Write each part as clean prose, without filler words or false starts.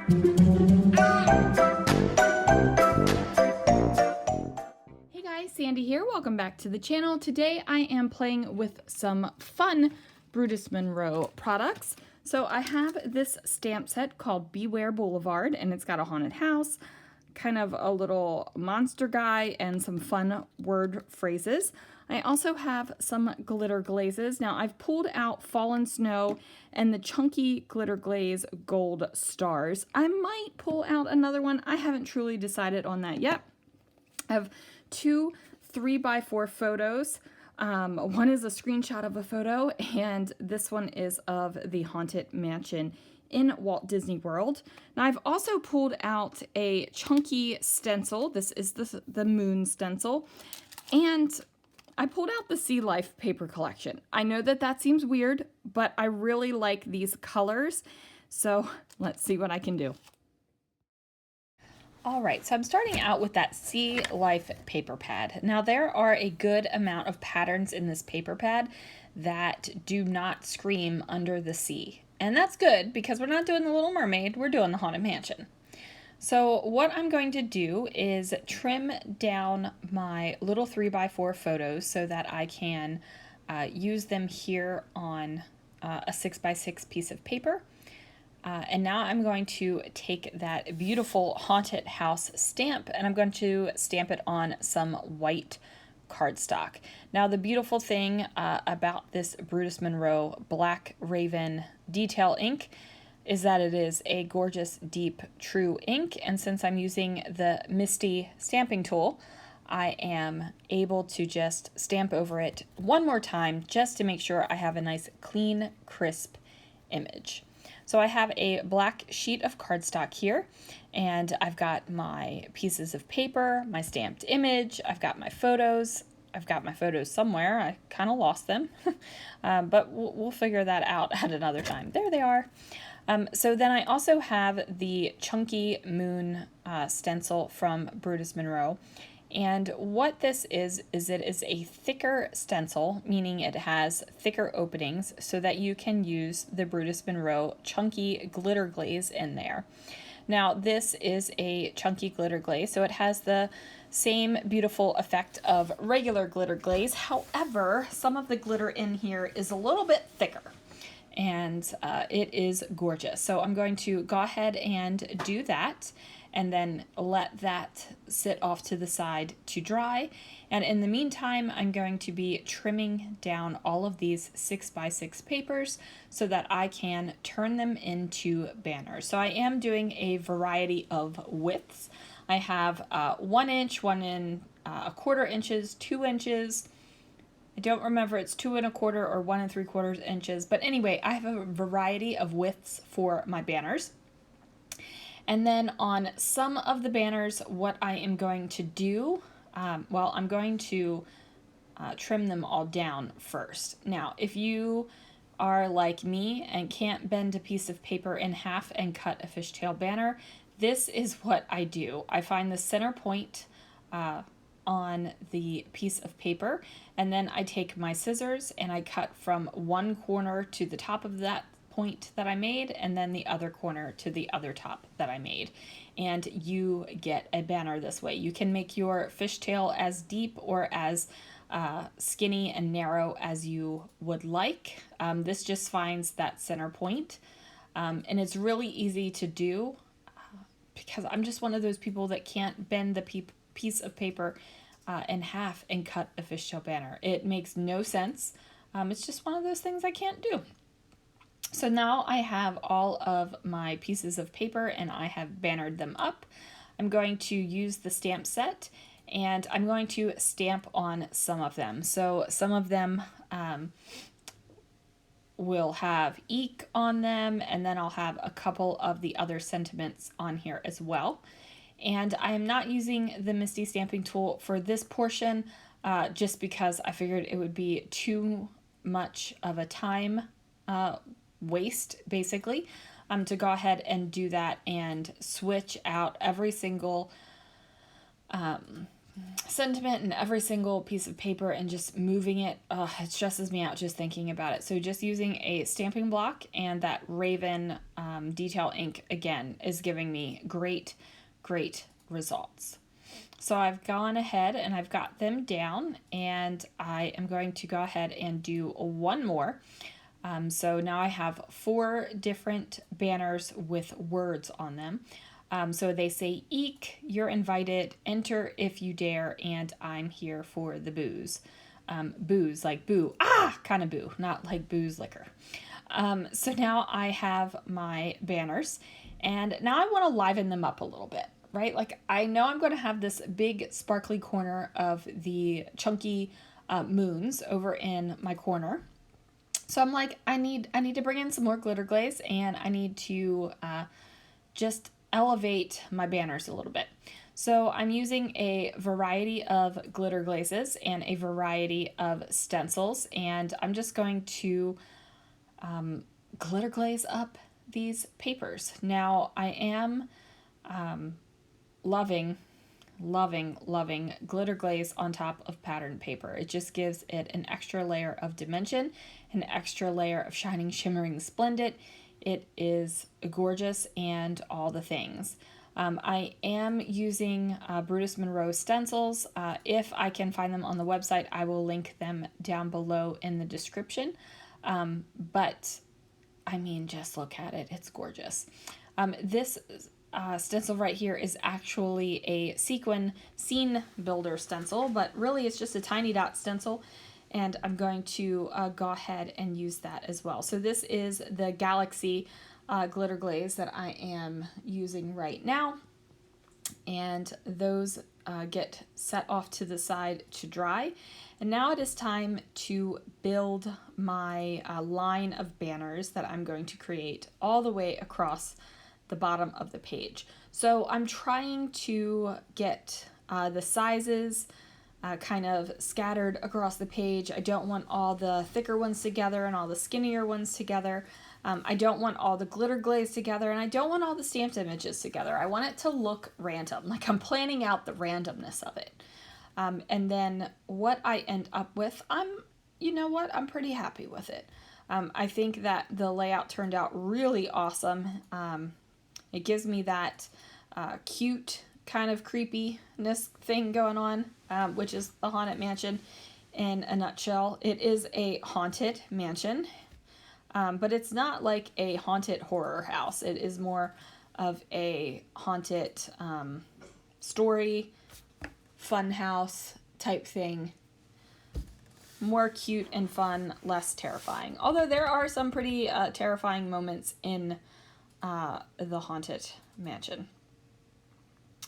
Hey guys, Sandy here. Welcome back to the channel. Today I am playing with some fun Brutus Monroe products. So I have this stamp set called Beware Boulevard, and it's got a haunted house, kind of a little monster guy, and some fun word phrases. I also have some glitter glazes. Now I've pulled out Fallen Snow and the chunky glitter glaze gold stars. I might pull out another one. I haven't truly decided on that yet. I have two 3x4 photos. One is a screenshot of a photo, and this one is of the Haunted Mansion in Walt Disney World. Now I've also pulled out a chunky stencil. This is the moon stencil, and I pulled out the Sea Life paper collection. I know that seems weird, but I really like these colors, so let's see what I can do. All right, so I'm starting out with that Sea Life paper pad. Now there are a good amount of patterns in this paper pad that do not scream under the sea. And that's good because we're not doing the Little Mermaid, we're doing the Haunted Mansion. So what I'm going to do is trim down my little 3x4 photos so that I can use them here on a 6x6 piece of paper. And now I'm going to take that beautiful haunted house stamp and I'm going to stamp it on some white cardstock. Now the beautiful thing about this Brutus Monroe Black Raven detail ink is that it is a gorgeous deep true ink, and since I'm using the Misty stamping tool, I am able to just stamp over it one more time just to make sure I have a nice clean crisp image. So I have a black sheet of cardstock here, and I've got my pieces of paper, my stamped image, I've got my photos. I've got my photos somewhere. I kind of lost them, but we'll figure that out at another time. There they are. So then I also have the chunky moon stencil from Brutus Monroe. And what this is it is a thicker stencil, meaning it has thicker openings so that you can use the Brutus Monroe chunky glitter glaze in there. Now this is a chunky glitter glaze, so it has the same beautiful effect of regular glitter glaze. However, some of the glitter in here is a little bit thicker, and it is gorgeous. So I'm going to go ahead and do that and then let that sit off to the side to dry. And in the meantime, I'm going to be trimming down all of these 6x6 papers so that I can turn them into banners. So I am doing a variety of widths. I have 1 inch, 1 inches, 2 inches. I don't remember it's 2 1/4 or 1 3/4 inches, but anyway, I have a variety of widths for my banners. And then on some of the banners, what I am going to do, well, I'm going to trim them all down first. Now, if you are like me and can't bend a piece of paper in half and cut a fishtail banner, this is what I do. I find the center point on the piece of paper, and then I take my scissors and I cut from one corner to the top of that point that I made, and then the other corner to the other top that I made, and you get a banner this way. You can make your fishtail as deep or as skinny and narrow as you would like. This just finds that center point, and it's really easy to do because I'm just one of those people that can't bend the piece of paper in half and cut a fishtail banner. It makes no sense. It's just one of those things I can't do. So now I have all of my pieces of paper and I have bannered them up. I'm going to use the stamp set and I'm going to stamp on some of them. So some of them will have eek on them, and then I'll have a couple of the other sentiments on here as well. And I am not using the Misty stamping tool for this portion just because I figured it would be too much of a time waste, basically, to go ahead and do that and switch out every single sentiment in every single piece of paper and just moving it, it stresses me out just thinking about it. So just using a stamping block and that Raven detail ink again is giving me great results. So I've gone ahead and I've got them down, and I am going to go ahead and do one more. So now I have 4 different banners with words on them. So they say, "Eek, you're invited, enter if you dare, and I'm here for the booze." Booze, like boo, kind of boo, not like booze liquor. So now I have my banners, and now I want to liven them up a little bit, right? Like I know I'm going to have this big sparkly corner of the chunky moons over in my corner. So I'm like, I need to bring in some more glitter glaze, and I need to just elevate my banners a little bit. So I'm using a variety of glitter glazes and a variety of stencils, and I'm just going to glitter glaze up these papers. Now I am loving glitter glaze on top of patterned paper. It just gives it an extra layer of dimension, an extra layer of shining, shimmering, splendid. It is gorgeous and all the things. I am using Brutus Monroe stencils. If I can find them on the website, I will link them down below in the description. But I mean, just look at it. It's gorgeous. This stencil right here is actually a Sequin scene builder stencil, but really it's just a tiny dot stencil, and I'm going to go ahead and use that as well. So this is the Galaxy glitter glaze that I am using right now, and those get set off to the side to dry. And now it is time to build my line of banners that I'm going to create all the way across the bottom of the page. So I'm trying to get the sizes kind of scattered across the page. I don't want all the thicker ones together and all the skinnier ones together. I don't want all the glitter glaze together, and I don't want all the stamped images together. I want it to look random, like I'm planning out the randomness of it. And then what I end up with, you know what, I'm pretty happy with it. I think that the layout turned out really awesome. It gives me that cute kind of creepiness thing going on, which is the Haunted Mansion in a nutshell. It is a haunted mansion, but it's not like a haunted horror house. It is more of a haunted story, fun house type thing. More cute and fun, less terrifying. Although there are some pretty terrifying moments in the Haunted Mansion.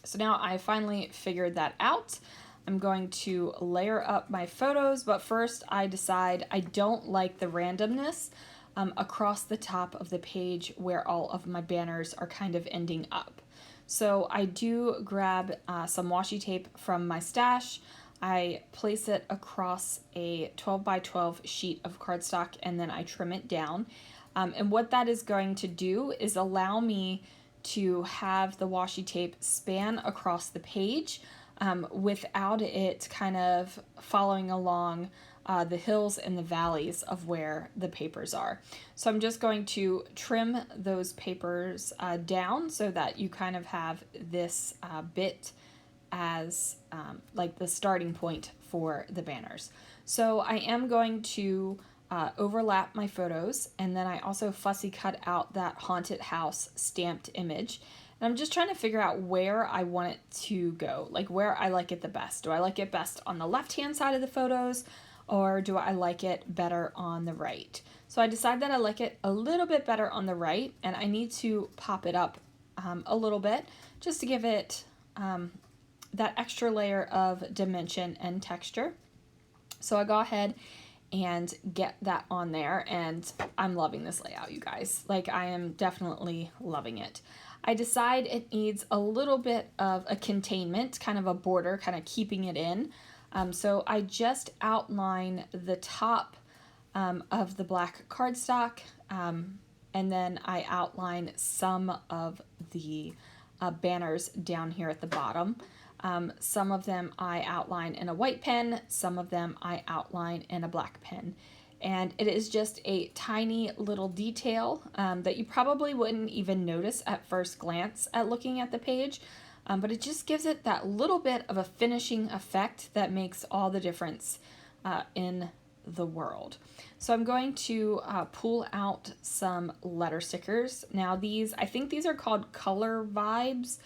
So now I finally figured that out. I'm going to layer up my photos, but first I decide I don't like the randomness across the top of the page where all of my banners are kind of ending up. So I do grab some washi tape from my stash. I place it across a 12 by 12 sheet of cardstock, and then I trim it down. And what that is going to do is allow me to have the washi tape span across the page without it kind of following along the hills and the valleys of where the papers are. So I'm just going to trim those papers down so that you kind of have this bit as like the starting point for the banners. So I am going to overlap my photos, and then I also fussy cut out that haunted house stamped image. And I'm just trying to figure out where I want it to go, like where I like it the best. Do I like it best on the left-hand side of the photos, or do I like it better on the right? So I decided that I like it a little bit better on the right, and I need to pop it up a little bit just to give it that extra layer of dimension and texture. So I go ahead and get that on there, and I'm loving this layout, you guys. Like, I am definitely loving it. I decide it needs a little bit of a containment, kind of a border, kind of keeping it in. So I just outline the top of the black cardstock, and then I outline some of the banners down here at the bottom. Some of them I outline in a white pen, some of them I outline in a black pen. And it is just a tiny little detail that you probably wouldn't even notice at first glance at looking at the page, but it just gives it that little bit of a finishing effect that makes all the difference in the world. So I'm going to pull out some letter stickers. Now these, I think these are called Color Vibes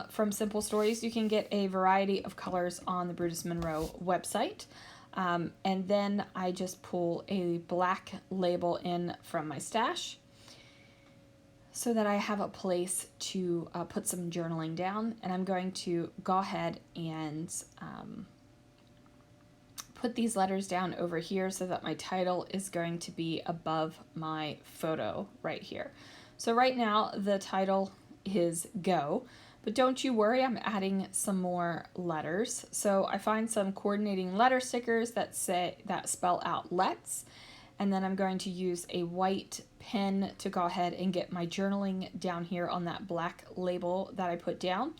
from Simple Stories. You can get a variety of colors on the Brutus Monroe website. And then I just pull a black label in from my stash so that I have a place to put some journaling down. And I'm going to go ahead and put these letters down over here so that my title is going to be above my photo right here. So right now the title is Go, but don't you worry, I'm adding some more letters. So I find some coordinating letter stickers that spell out Let's, and then I'm going to use a white pen to go ahead and get my journaling down here on that black label that I put down.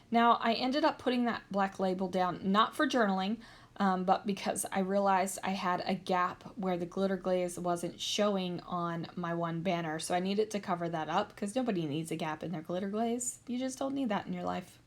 Now I ended up putting that black label down not for journaling, but because I realized I had a gap where the glitter glaze wasn't showing on my one banner. So I needed to cover that up because nobody needs a gap in their glitter glaze. You just don't need that in your life.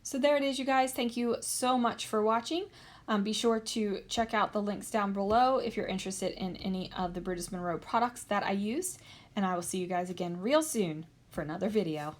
So there it is, you guys. Thank you so much for watching. Be sure to check out the links down below if you're interested in any of the Brutus Monroe products that I used. And I will see you guys again real soon for another video.